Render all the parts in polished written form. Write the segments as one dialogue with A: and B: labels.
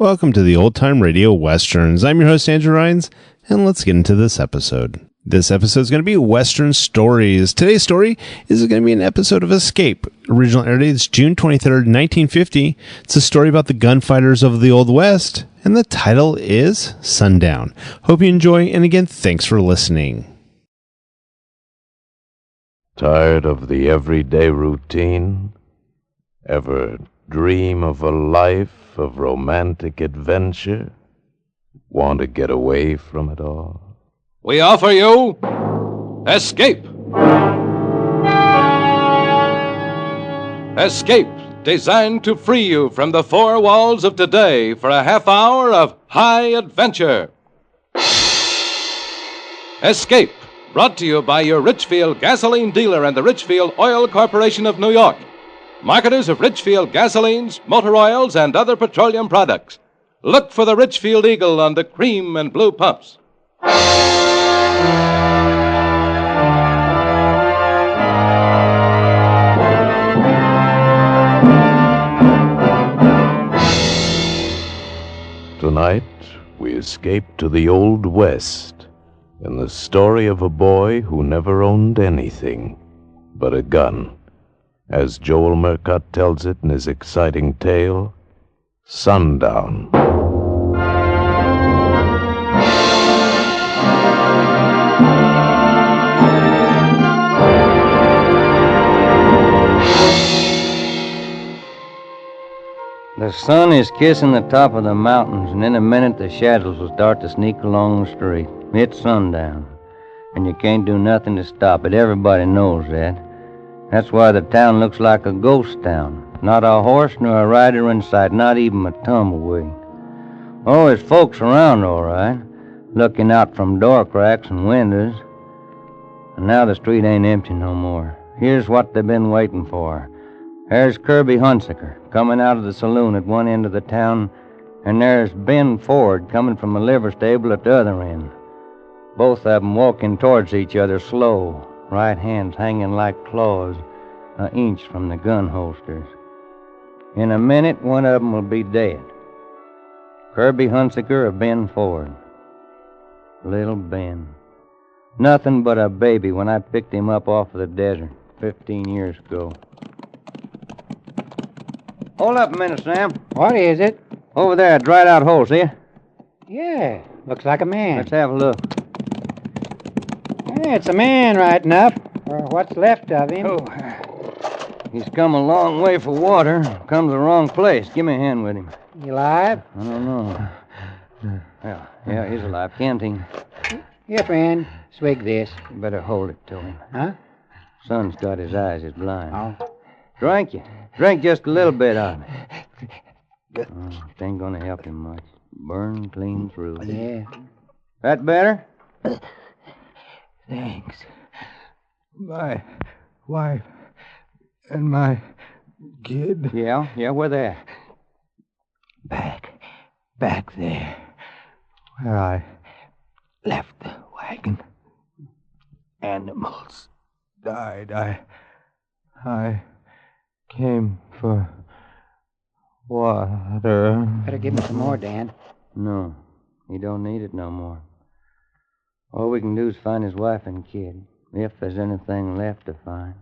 A: Welcome to the Old Time Radio Westerns. I'm your host, Andrew Rhines, and let's get into this episode. This episode is going to be Western Stories. Today's story is going to be an episode of Escape. Original air date is June 23rd, 1950. It's a story about the gunfighters of the Old West, and the title is Sundown. Hope you enjoy, and again, thanks for listening.
B: Tired of the everyday routine? Ever dream of a life of romantic adventure? Want to get away from it all?
C: We offer you Escape. Escape, designed to free you from the four walls of today for a half hour of high adventure. Escape, brought to you by your Richfield gasoline dealer and the Richfield Oil Corporation of New York, marketers of Richfield gasolines, motor oils, and other petroleum products. Look for the Richfield Eagle on the cream and blue pumps.
B: Tonight, we escape to the Old West in the story of a boy who never owned anything but a gun. As Joel Murcott tells it in his exciting tale, Sundown.
D: The sun is kissing the top of the mountains, and in a minute the shadows will start to sneak along the street. It's sundown, and you can't do nothing to stop it. Everybody knows that. That's why the town looks like a ghost town. Not a horse nor a rider in sight, not even a tumbleweed. Oh, there's folks around, all right, looking out from door cracks and windows. And now the street ain't empty no more. Here's what they've been waiting for. There's Kirby Hunsaker coming out of the saloon at one end of the town, and there's Ben Ford coming from a liver stable at the other end. Both of them walking towards each other slow, right hands hanging like claws, an inch from the gun holsters. In a minute, one of them will be dead. Kirby Hunsaker or Ben Ford. Little Ben. Nothing but a baby when I picked him up off of the desert 15 years ago. Hold up a minute, Sam.
E: What is it?
D: Over there, a dried-out hole, see ya?
E: Yeah, looks like a man.
D: Let's have a look.
E: Yeah, it's a man right enough, or what's left of him.
D: Oh, he's come a long way for water. Come to the wrong place. Give me a hand with him.
E: You alive?
D: I don't know. Yeah, he's alive. Canteen.
E: Here, friend. Swig this.
D: You better hold it to him.
E: Huh?
D: Son's got his eyes. He's blind.
E: Oh.
D: Drink you. Drink just a little bit of it. It ain't gonna help him much. Burn clean through.
E: Yeah.
D: That better?
F: Thanks. My wife and my kid.
D: Yeah, where they at?
F: Back there, where I left the wagon. Animals died. I came for water.
E: Better give me some more, Dan.
D: No, he don't need it no more. All we can do is find his wife and kid, if there's anything left to find.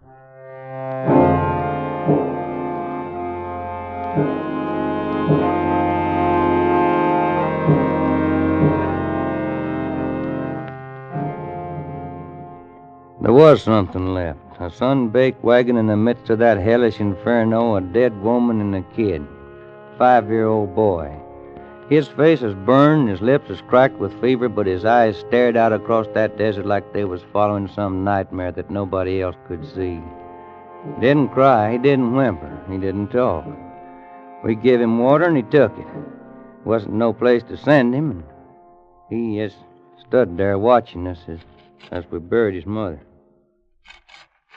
D: There was something left. A sun-baked wagon in the midst of that hellish inferno, a dead woman and a kid. 5-year-old boy. His face is burned, his lips is cracked with fever, but his eyes stared out across that desert like they was following some nightmare that nobody else could see. He didn't cry, he didn't whimper, he didn't talk. We gave him water and he took it. Wasn't no place to send him, and he just stood there watching us as we buried his mother.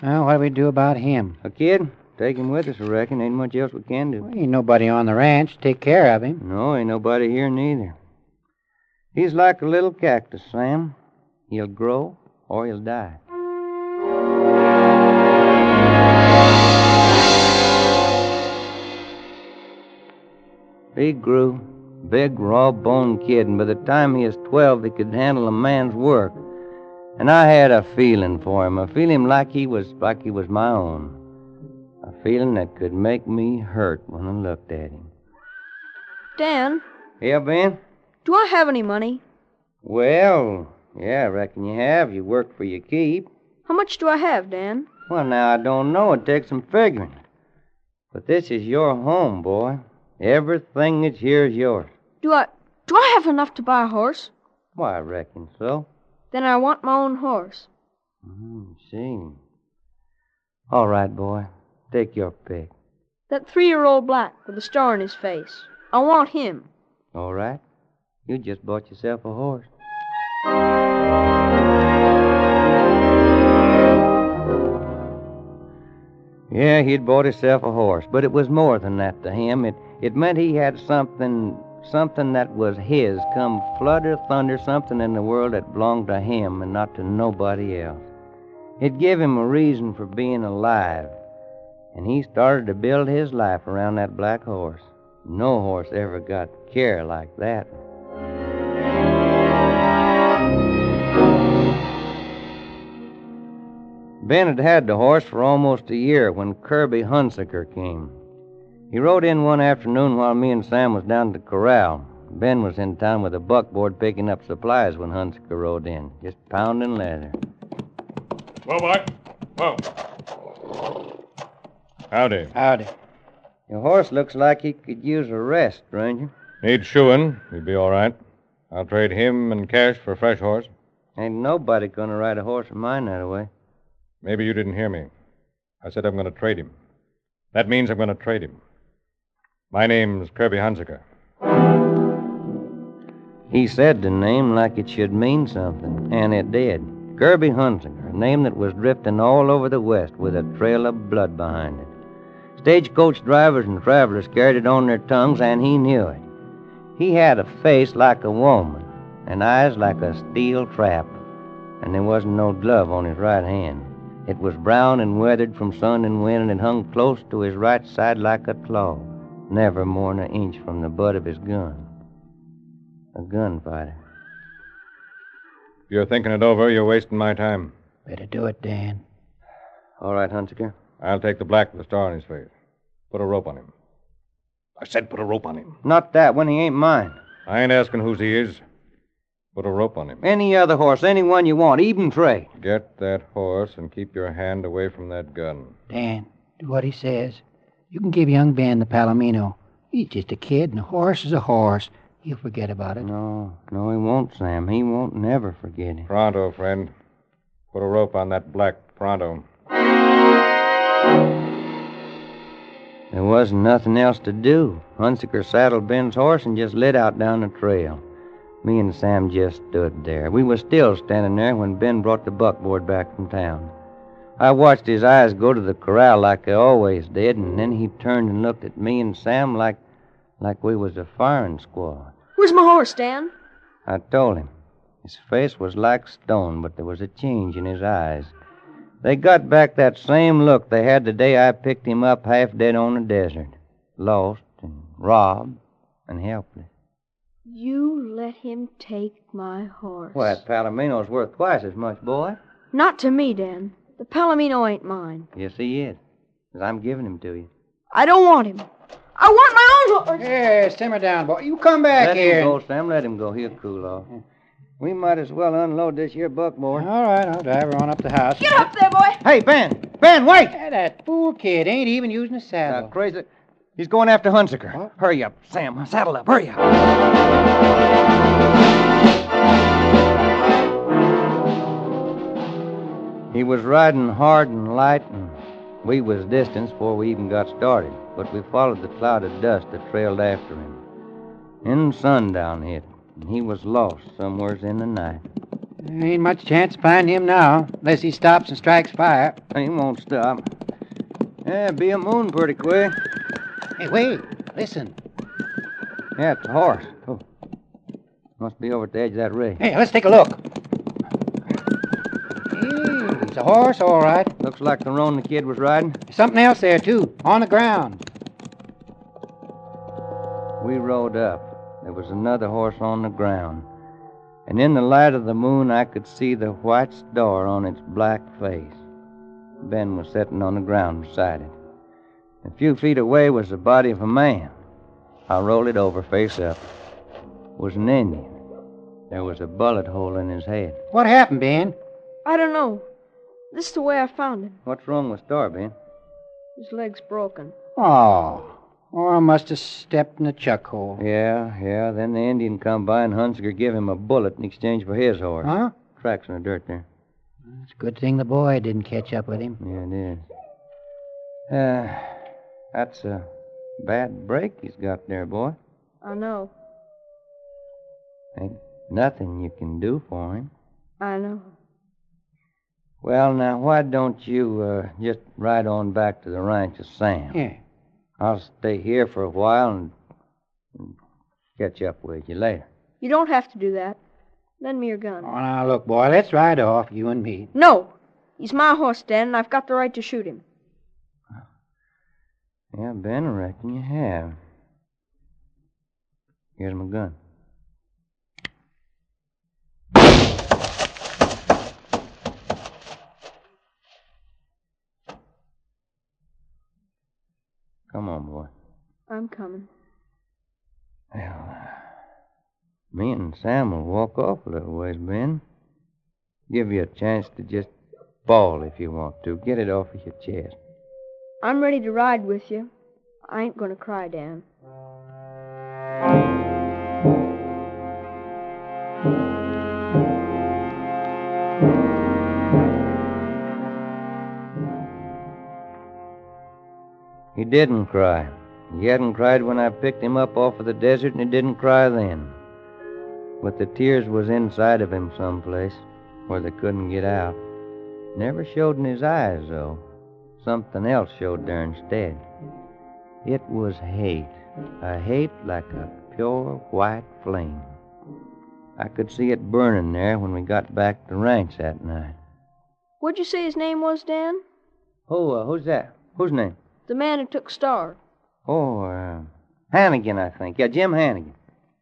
E: Well, what do we do about him?
D: A kid? Take him with us, I reckon. Ain't much else we can do.
E: Well, ain't nobody on the ranch to take care of him.
D: No, ain't nobody here neither. He's like a little cactus, Sam. He'll grow or he'll die. He grew Big, raw-boned kid, and by the time he was 12, he could handle a man's work. And I had a feeling for him, a feeling like he was my own. A feeling that could make me hurt when I looked at him.
G: Dan,
D: Yeah, Ben?
G: do I have any money?
D: Well, yeah, I reckon you have. You worked for your keep.
G: How much do I have, Dan?
D: Well, now, I don't know. It takes some figuring. But this is your home, boy. Everything that's here is yours.
G: Do I have enough to buy a horse?
D: Why, I reckon so.
G: Then I want my own horse.
D: See. All right, boy. Take your pick.
G: That 3-year-old black with a star on his face. I want him.
D: All right. You just bought yourself a horse. Yeah, he'd bought himself a horse, but it was more than that to him. It meant he had something that was his, come flood or thunder, something in the world that belonged to him and not to nobody else. It gave him a reason for being alive, and he started to build his life around that black horse. No horse ever got care like that. Ben had had the horse for almost a year when Kirby Hunsaker came. He rode in one afternoon while me and Sam was down at the corral. Ben was in town with a buckboard picking up supplies when Hunsaker rode in, just pounding leather.
H: Whoa, boy. Whoa. Howdy.
E: Howdy.
D: Your horse looks like he could use a rest, Ranger.
H: Need shoeing. He'd be all right. I'll trade him and cash for a fresh horse.
D: Ain't nobody gonna ride a horse of mine that way.
H: Maybe you didn't hear me. I said I'm going to trade him. That means I'm going to trade him. My name's Kirby Hunsaker.
D: He said the name like it should mean something, and it did. Kirby Hunsaker, a name that was drifting all over the West with a trail of blood behind it. Stagecoach drivers and travelers carried it on their tongues, and he knew it. He had a face like a woman, and eyes like a steel trap, and there wasn't no glove on his right hand. It was brown and weathered from sun and wind, and it hung close to his right side like a claw, never more than an inch from the butt of his gun. A gunfighter.
H: If you're thinking it over, you're wasting my time.
E: Better do it, Dan.
D: All right, Hunsaker.
H: I'll take the black with the star on his face. Put a rope on him. I said put a rope on him.
D: Not that one. He ain't mine.
H: I ain't asking whose he is. Put a rope on him.
D: Any other horse, any one you want, even trade.
H: Get that horse and keep your hand away from that gun.
E: Dan, do what he says. You can give young Ben the Palomino. He's just a kid, and a horse is a horse. He'll forget about it.
D: No, he won't, Sam. He won't never forget it.
H: Pronto, friend. Put a rope on that black pronto.
D: There wasn't nothing else to do. Hunsaker saddled Ben's horse and just lit out down the trail. Me and Sam just stood there. We were still standing there when Ben brought the buckboard back from town. I watched his eyes go to the corral like they always did, and then he turned and looked at me and Sam like we was a firing squad.
G: Where's my horse, Dan?
D: I told him. His face was like stone, but there was a change in his eyes. They got back that same look they had the day I picked him up half dead on the desert. Lost and robbed and helpless.
G: You let him take my horse.
D: Well, that Palomino's worth twice as much, boy.
G: Not to me, Dan. The Palomino ain't mine.
D: Yes, he is. 'Cause I'm giving him to you.
G: I don't want him. I want my own horse.
E: Hey, simmer down, boy. You come back
D: Let
E: here.
D: him go, Sam. Let him go. He'll cool off. We might as well unload this here buckboard.
E: All right, I'll drive her on up to the house.
G: Get up there, boy.
D: Hey, Ben! Ben, wait!
E: Hey, that fool kid ain't even using a saddle.
D: Crazy. He's going after Hunsaker.
E: What?
D: Hurry up, Sam. Saddle up. Hurry up. He was riding hard and light, and we was distance before we even got started. But we followed the cloud of dust that trailed after him. Then sundown hit, and he was lost somewheres in the night.
E: There ain't much chance of finding him now, unless he stops and strikes fire.
D: He won't stop. Yeah, be a moon pretty quick.
E: Hey, wait. Listen.
D: Yeah, it's a horse. Oh. Must be over at the edge of that ridge.
E: Hey, let's take a look. Hey, it's a horse, all right.
D: Looks like the roan the kid was riding.
E: There's something else there, too, on the ground.
D: We rode up. There was another horse on the ground, and in the light of the moon I could see the white star on its black face. Ben was sitting on the ground beside it. A few feet away was the body of a man. I rolled it over face up. It was an Indian. There was a bullet hole in his head.
E: What happened, Ben?
G: I don't know. This is the way I found him.
D: What's wrong with Star, Ben?
G: His leg's broken.
E: Oh, or I must have stepped in the chuck hole.
D: Yeah. Then the Indian come by and Hunziker give him a bullet in exchange for his horse.
E: Huh?
D: Tracks in the dirt there.
E: It's a good thing the boy didn't catch up with him.
D: Yeah, it is. That's a bad break he's got there, boy.
G: I know.
D: Ain't nothing you can do for him.
G: I know.
D: Well, now, why don't you just ride on back to the ranch of Sam?
E: Yeah.
D: I'll stay here for a while and catch up with you later.
G: You don't have to do that. Lend me your gun.
E: Oh, now, look, boy, let's ride off, you and me.
G: No. He's my horse, Dan, and I've got the right to shoot him.
D: Yeah, Ben, I reckon you have. Here's my gun. Come on, boy.
G: I'm coming.
D: Well, me and Sam will walk off a little ways, Ben. Give you a chance to just bawl if you want to. Get it off of your chest.
G: I'm ready to ride with you. I ain't going to cry, Dan.
D: He didn't cry. He hadn't cried when I picked him up off of the desert, and he didn't cry then. But the tears was inside of him someplace where they couldn't get out. Never showed in his eyes, though. Something else showed there instead. It was hate. A hate like a pure white flame. I could see it burning there when we got back to the ranch that night.
G: What'd you say his name was, Dan?
D: Who's that? Whose name?
G: The man who took Star.
D: Hannigan, I think. Yeah, Jim Hannigan.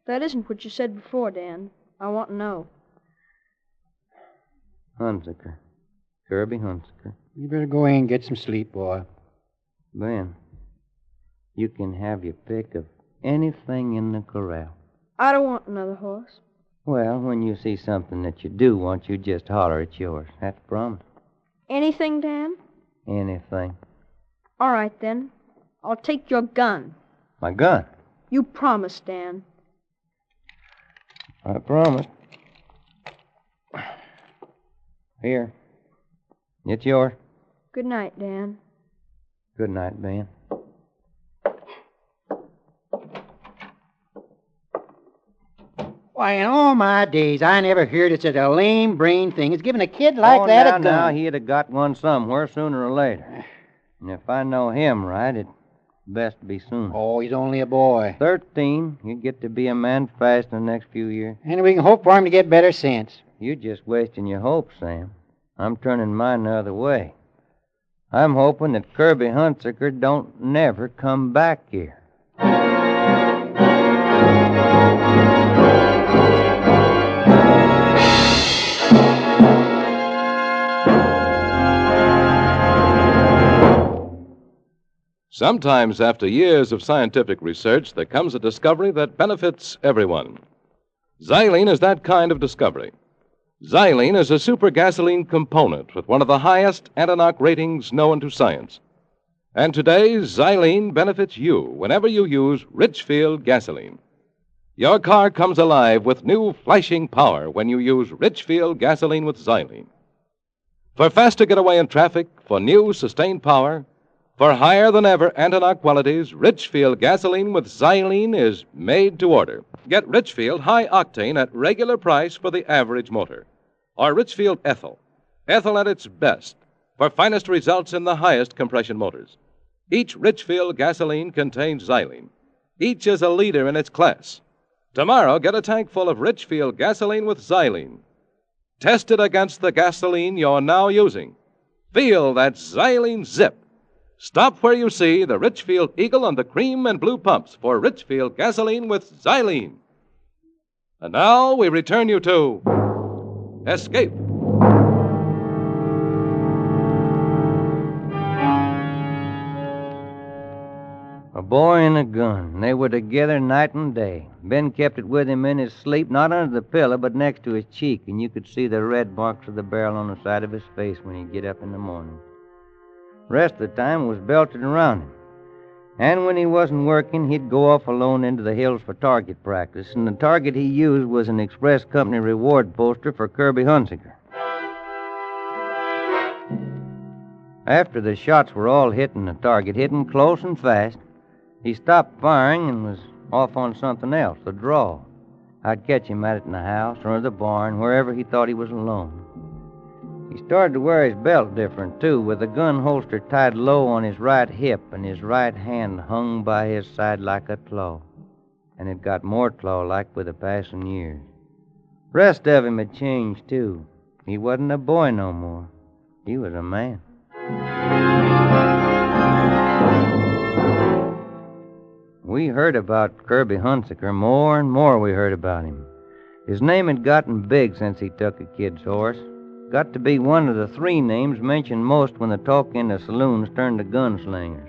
G: That isn't what you said before, Dan. I want to know.
D: Hunziker. Kirby Hunziker.
E: You better go in and get some sleep, boy.
D: Ben, you can have your pick of anything in the corral.
G: I don't want another horse.
D: Well, when you see something that you do want, you just holler it's yours. That's a promise.
G: Anything, Dan?
D: Anything.
G: All right, then. I'll take your gun.
D: My gun?
G: You promised, Dan.
D: I promise. Here. It's yours.
G: Good night, Dan.
D: Good night, Ben.
E: Why, in all my days, I never heard of such a lame-brained thing as giving a kid like that a gun.
D: Now, he'd have got one somewhere sooner or later. And if I know him right, it'd best be soon.
E: Oh, he's only a boy.
D: 13. You get to be a man fast in the next few years.
E: And we can hope for him to get better sense.
D: You're just wasting your hopes, Sam. I'm turning mine the other way. I'm hoping that Kirby Hunziker don't never come back here.
C: Sometimes, after years of scientific research, there comes a discovery that benefits everyone. Xylene is that kind of discovery. Xylene is a super gasoline component with one of the highest anti-knock ratings known to science. And today, Xylene benefits you whenever you use Richfield gasoline. Your car comes alive with new flashing power when you use Richfield gasoline with Xylene. For faster getaway in traffic, for new sustained power, for higher-than-ever anti-knock qualities, Richfield gasoline with Xylene is made to order. Get Richfield High Octane at regular price for the average motor. Or Richfield Ethyl. Ethyl at its best for finest results in the highest compression motors. Each Richfield gasoline contains Xylene. Each is a leader in its class. Tomorrow, get a tank full of Richfield gasoline with Xylene. Test it against the gasoline you're now using. Feel that Xylene zip. Stop where you see the Richfield Eagle on the cream and blue pumps for Richfield gasoline with Xylene. And now we return you to Escape.
D: A boy and a gun. They were together night and day. Ben kept it with him in his sleep, not under the pillow, but next to his cheek, and you could see the red marks of the barrel on the side of his face when he'd get up in the morning. The rest of the time was belted around him. And when he wasn't working, he'd go off alone into the hills for target practice, and the target he used was an Express Company reward poster for Kirby Hunsaker. After the shots were all hitting the target, hitting close and fast, he stopped firing and was off on something else, the draw. I'd catch him at it in the house or the barn, wherever he thought he was alone. He started to wear his belt different, too, with the gun holster tied low on his right hip and his right hand hung by his side like a claw. And it got more claw-like with the passing years. Rest of him had changed, too. He wasn't a boy no more. He was a man. We heard about Kirby Hunsaker. More and more we heard about him. His name had gotten big since he took a kid's horse. Got to be one of the three names mentioned most when the talk in the saloons turned to gunslingers.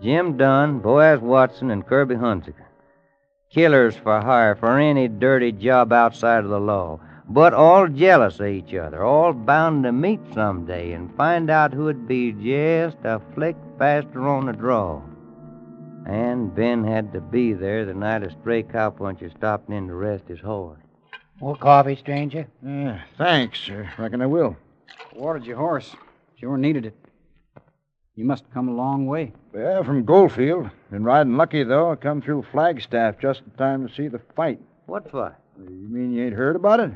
D: Jim Dunn, Boaz Watson, and Kirby Hunsaker. Killers for hire for any dirty job outside of the law, but all jealous of each other, all bound to meet someday and find out who'd be just a flick faster on the draw. And Ben had to be there the night a stray cowpuncher stopped in to rest his horse.
E: More coffee, stranger?
I: Thanks. Reckon I will.
J: Watered your horse. Sure needed it. You must have come a long way.
I: Yeah, from Goldfield. Been riding lucky, though. I come through Flagstaff just in time to see the fight.
D: What fight?
I: You mean you ain't heard about it?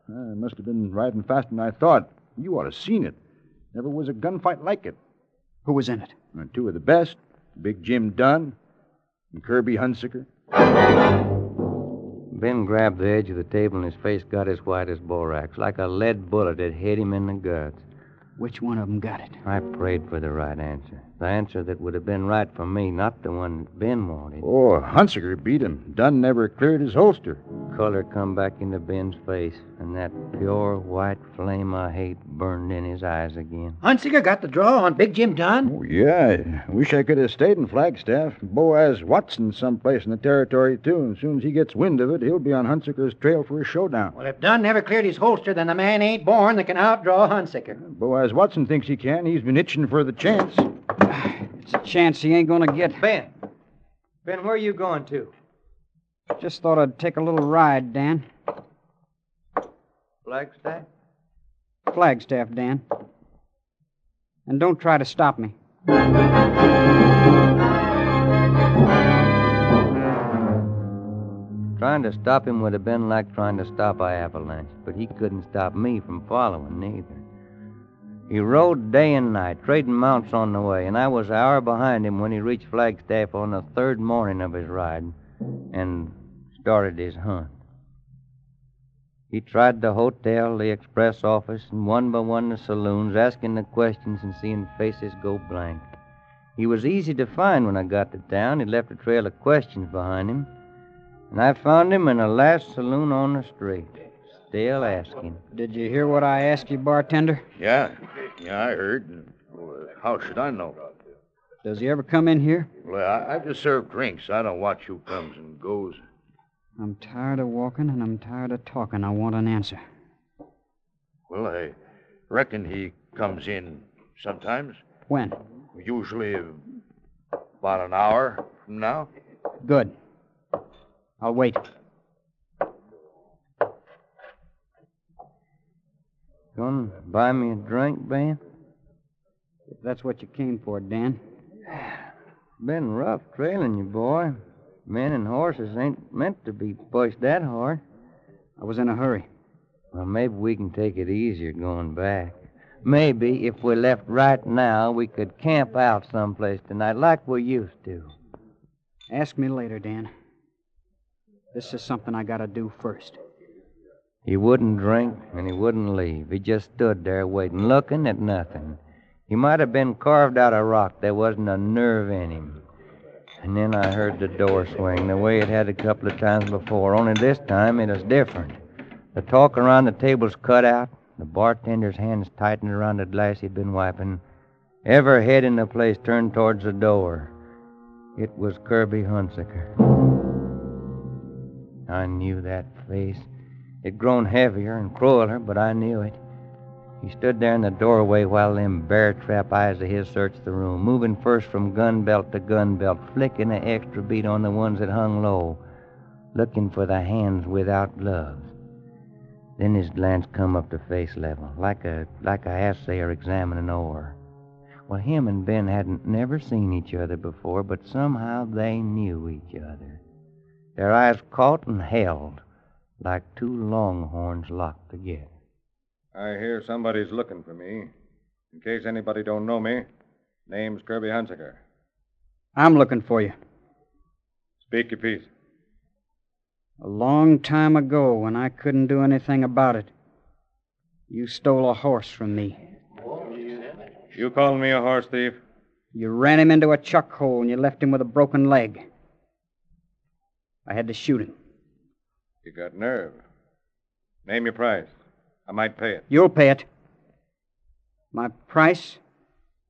I: I must have been riding faster than I thought. You ought to seen it. Never was a gunfight like it.
J: Who was in it?
I: Two of the best. Big Jim Dunn and Kirby Hunsaker.
D: Ben grabbed the edge of the table and his face got as white as borax, like a lead bullet had hit him in the guts.
J: Which one of them got it?
D: I prayed for the right answer. The answer that would have been right for me, not the one Ben wanted.
I: Oh, Hunsaker beat him. Dunn never cleared his holster.
D: Color come back into Ben's face, and that pure white flame I hate burned in his eyes again.
E: Hunsaker got the draw on Big Jim Dunn?
I: Oh, yeah. I wish I could have stayed in Flagstaff. Boaz Watson someplace in the territory, too. And as soon as he gets wind of it, he'll be on Hunsaker's trail for a showdown.
E: Well, if Dunn never cleared his holster, then the man ain't born that can outdraw Hunsaker.
I: Boaz Watson thinks he can. He's been itching for the chance.
J: It's a chance he ain't gonna get.
D: Ben, where are you going to?
J: Just thought I'd take a little ride, Dan.
D: Flagstaff?
J: Flagstaff, Dan. And don't try to stop me.
D: Trying to stop him would have been like trying to stop an avalanche, but he couldn't stop me from following neither. He rode day and night, trading mounts on the way, and I was an hour behind him when he reached Flagstaff on the third morning of his ride and started his hunt. He tried the hotel, the express office, and one by one the saloons, asking the questions and seeing faces go blank. He was easy to find when I got to town. He left a trail of questions behind him, and I found him in the last saloon on the street, still asking.
J: Did you hear what I asked you, bartender?
I: Yeah, I heard. Well, how should I know?
J: Does he ever come in here?
I: Well, I just serve drinks. I don't watch who comes and goes.
J: I'm tired of walking and I'm tired of talking. I want an answer.
I: Well, I reckon he comes in sometimes.
J: When?
I: Usually about an hour from now.
J: Good. I'll wait.
D: Gonna buy me a drink, Ben?
J: If that's what you came for, Dan.
D: Been rough trailing you, boy. Men and horses ain't meant to be pushed that hard.
J: I was in a hurry.
D: Well, maybe we can take it easier going back. Maybe if we left right now, we could camp out someplace tonight like we used to.
J: Ask me later, Dan. This is something I gotta do first.
D: He wouldn't drink, and he wouldn't leave. He just stood there waiting, looking at nothing. He might have been carved out of rock. There wasn't a nerve in him. And then I heard the door swing the way it had a couple of times before, only this time it was different. The talk around the table's cut out, the bartender's hands tightened around the glass he'd been wiping. Every head in the place turned towards the door. It was Kirby Hunsaker. I knew that face. It'd grown heavier and crueler, but I knew it. He stood there in the doorway while them bear-trap eyes of his searched the room, moving first from gun belt to gun belt, flicking the extra bead on the ones that hung low, looking for the hands without gloves. Then his glance come up to face level, like a assayer examining ore. Well, him and Ben hadn't never seen each other before, but somehow they knew each other. Their eyes caught and held, like two longhorns locked together.
H: I hear somebody's looking for me. In case anybody don't know me, name's Kirby Hunsaker.
J: I'm looking for you.
H: Speak your piece.
J: A long time ago, when I couldn't do anything about it, you stole a horse from me.
H: You calling me a horse thief?
J: You ran him into a chuck hole and you left him with a broken leg. I had to shoot him.
H: You got nerve. Name your price. I might pay it.
J: You'll pay it. My price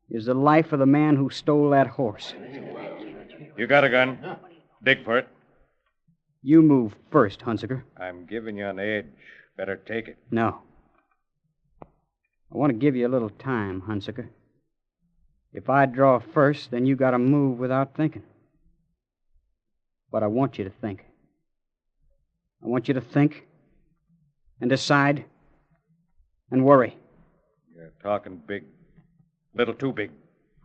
J: is the life of the man who stole that horse.
H: You got a gun. Dig for it.
J: You move first, Hunsaker.
H: I'm giving you an edge. Better take it.
J: No. I want to give you a little time, Hunsaker. If I draw first, then you got to move without thinking. But I want you to think. I want you to think and decide and worry.
H: You're talking big. Little too big.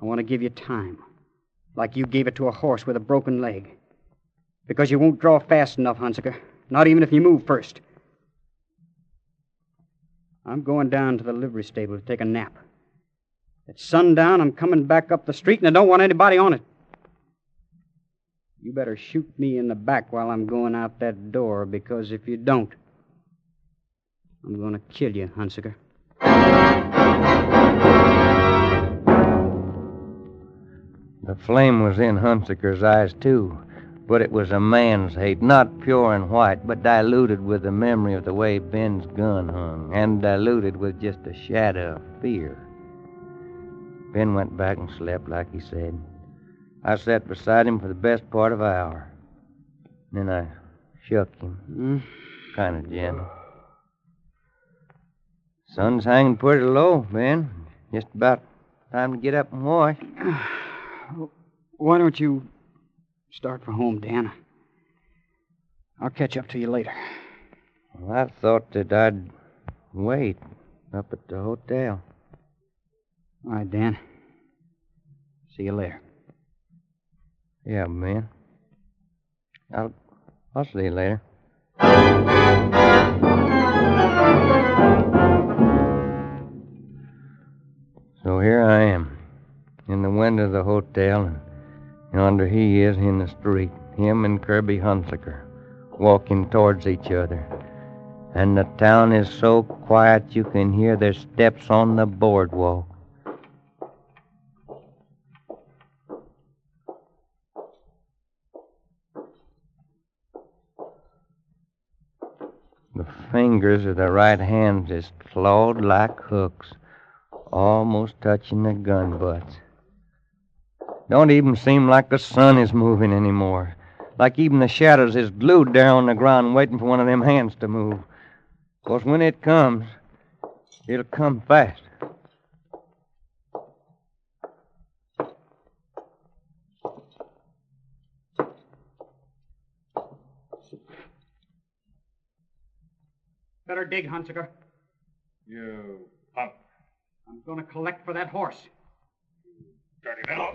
J: I want to give you time, like you gave it to a horse with a broken leg. Because you won't draw fast enough, Hunsaker. Not even if you move first. I'm going down to the livery stable to take a nap. At sundown, I'm coming back up the street, and I don't want anybody on it. You better shoot me in the back while I'm going out that door, because if you don't, I'm going to kill you, Hunsaker.
D: The flame was in Hunsaker's eyes, too. But it was a man's hate, not pure and white, but diluted with the memory of the way Ben's gun hung, and diluted with just a shadow of fear. Ben went back and slept like he said. I sat beside him for the best part of an hour. Then I shook him, kind of gentle. Sun's hanging pretty low, Ben. Just about time to get up and wash.
J: Why don't you start for home, Dan? I'll catch up to you later.
D: Well, I thought that I'd wait up at the hotel.
J: All right, Dan. See you later.
D: Yeah, Ben. I'll see you later. So here I am, in the window of the hotel, and yonder he is in the street, him and Kirby Hunsaker, walking towards each other. And the town is so quiet you can hear their steps on the boardwalk. The fingers of the right hand is clawed like hooks, almost touching the gun butts. Don't even seem like the sun is moving anymore. Like even the shadows is glued there on the ground waiting for one of them hands to move. 'Cause when it comes, it'll come fast.
J: Better dig, Hunsaker.
H: You punk.
J: I'm going to collect for that horse.
H: Dirty little.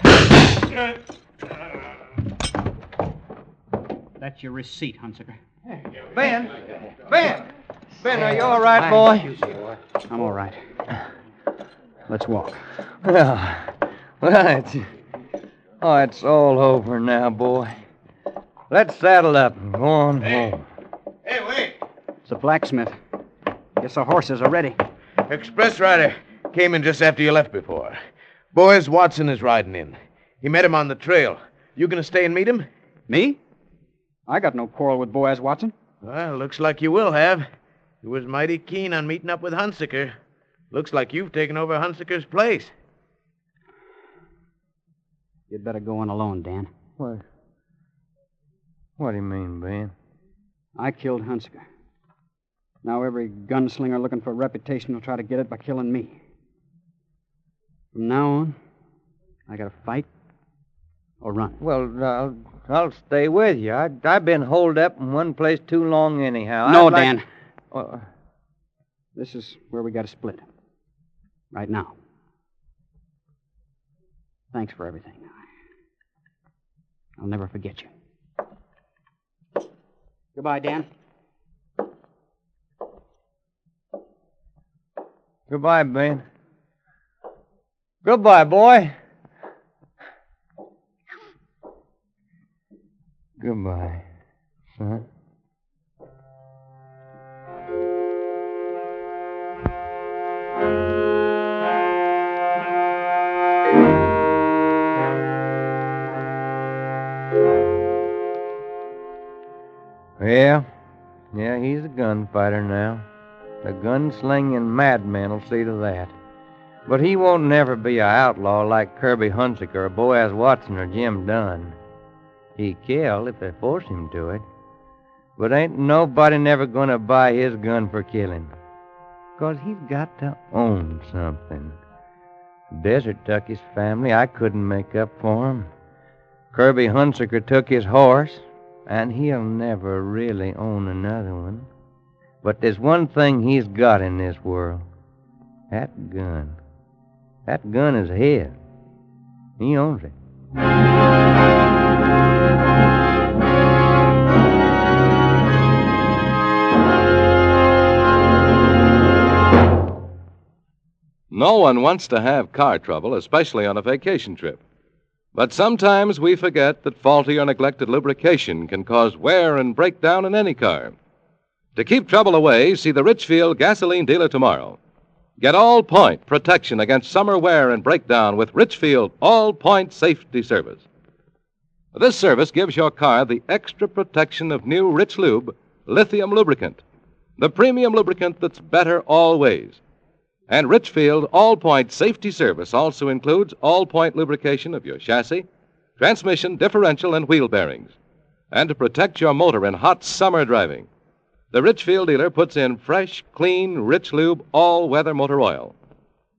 J: That's your receipt, Hunsaker.
D: Ben! Ben! Ben, are you all right, boy?
J: I'm all right. Let's walk.
D: Well, it's all over now, boy. Let's saddle up and go on home.
K: Hey, wait.
J: It's a blacksmith. Guess the horses are ready.
K: Express rider came in just after you left before. Boys, Watson is riding in. He met him on the trail. You gonna stay and meet him?
J: Me? I got no quarrel with Boaz Watson.
K: Well, looks like you will have. He was mighty keen on meeting up with Hunsaker. Looks like you've taken over Hunsaker's place.
J: You'd better go on alone, Dan.
D: What do you mean, Ben?
J: I killed Hunsaker. Now every gunslinger looking for a reputation will try to get it by killing me. From now on, I gotta fight or run.
D: Well, I'll stay with you. I've been holed up in one place too long anyhow.
J: No, Dan. This is where we gotta split. Right now. Thanks for everything. I'll never forget you. Goodbye, Dan.
D: Goodbye, Ben. Goodbye, boy. Goodbye, son. Yeah, he's a gunfighter now. The gunslinging madman will see to that. But he won't never be an outlaw like Kirby Hunsaker or Boaz Watson or Jim Dunn. He kill if they force him to it. But ain't nobody never gonna buy his gun for killing. 'Cause he's got to own something. Desert took his family. I couldn't make up for him. Kirby Hunsaker took his horse, and he'll never really own another one. But there's one thing he's got in this world. That gun. That gun is his. He owns it.
C: No one wants to have car trouble, especially on a vacation trip. But sometimes we forget that faulty or neglected lubrication can cause wear and breakdown in any car. To keep trouble away, see the Richfield gasoline dealer tomorrow. Get all-point protection against summer wear and breakdown with Richfield All-Point Safety Service. This service gives your car the extra protection of new Rich Lube lithium lubricant, the premium lubricant that's better always. And Richfield All-Point Safety Service also includes all-point lubrication of your chassis, transmission, differential, and wheel bearings. And to protect your motor in hot summer driving, the Richfield dealer puts in fresh, clean, Rich Lube all-weather motor oil.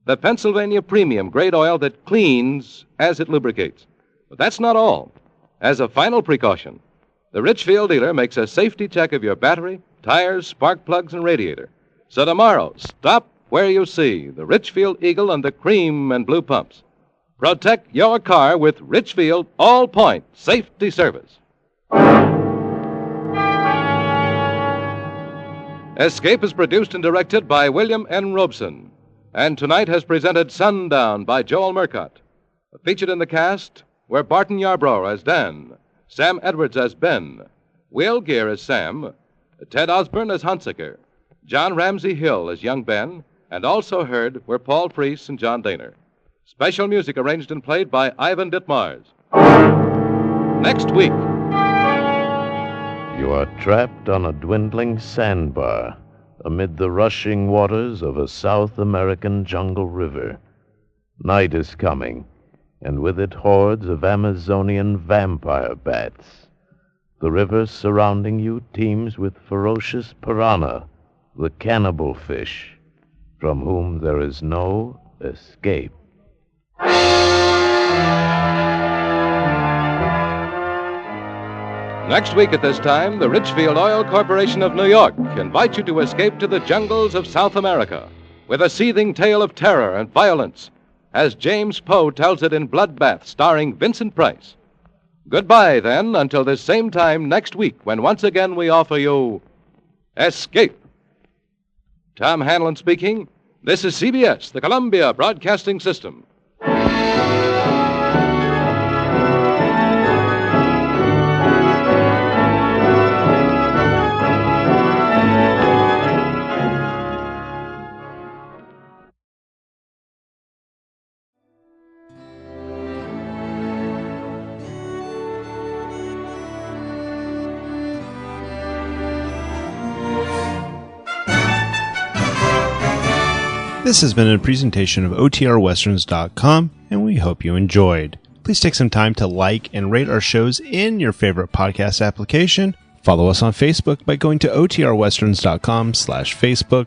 C: The Pennsylvania premium grade oil that cleans as it lubricates. But that's not all. As a final precaution, the Richfield dealer makes a safety check of your battery, tires, spark plugs, and radiator. So tomorrow, stop where you see the Richfield Eagle and the cream and blue pumps. Protect your car with Richfield All-Point Safety Service. Escape is produced and directed by William N. Robeson, and tonight has presented Sundown by Joel Murcott. Featured in the cast were Barton Yarbrough as Dan, Sam Edwards as Ben, Will Gear as Sam, Ted Osborne as Hunsaker, John Ramsey Hill as young Ben, and also heard were Paul Freese and John Daner. Special music arranged and played by Ivan Ditmars. Next week.
B: You are trapped on a dwindling sandbar amid the rushing waters of a South American jungle river. Night is coming, and with it hordes of Amazonian vampire bats. The river surrounding you teems with ferocious piranha, the cannibal fish, from whom there is no escape.
C: Next week at this time, the Richfield Oil Corporation of New York invites you to escape to the jungles of South America with a seething tale of terror and violence, as James Poe tells it in Bloodbath, starring Vincent Price. Goodbye, then, until this same time next week, when once again we offer you Escape. Tom Hanlon speaking. This is CBS, the Columbia Broadcasting System.
A: This has been a presentation of OTRWesterns.com, and we hope you enjoyed. Please take some time to like and rate our shows in your favorite podcast application. Follow us on Facebook by going to OTRWesterns.com/Facebook.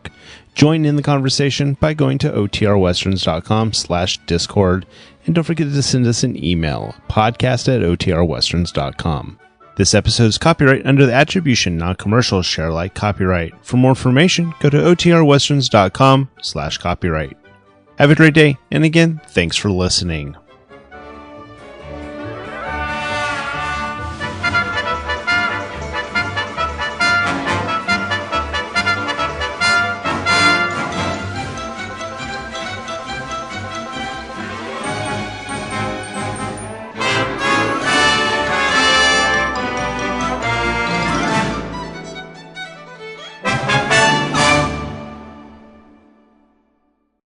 A: Join in the conversation by going to OTRWesterns.com/Discord. And don't forget to send us an email, podcast@OTRWesterns.com. This episode is copyright under the Attribution Non-Commercial Share Alike copyright. For more information, go to OTRWesterns.com/copyright. Have a great day, and again, thanks for listening.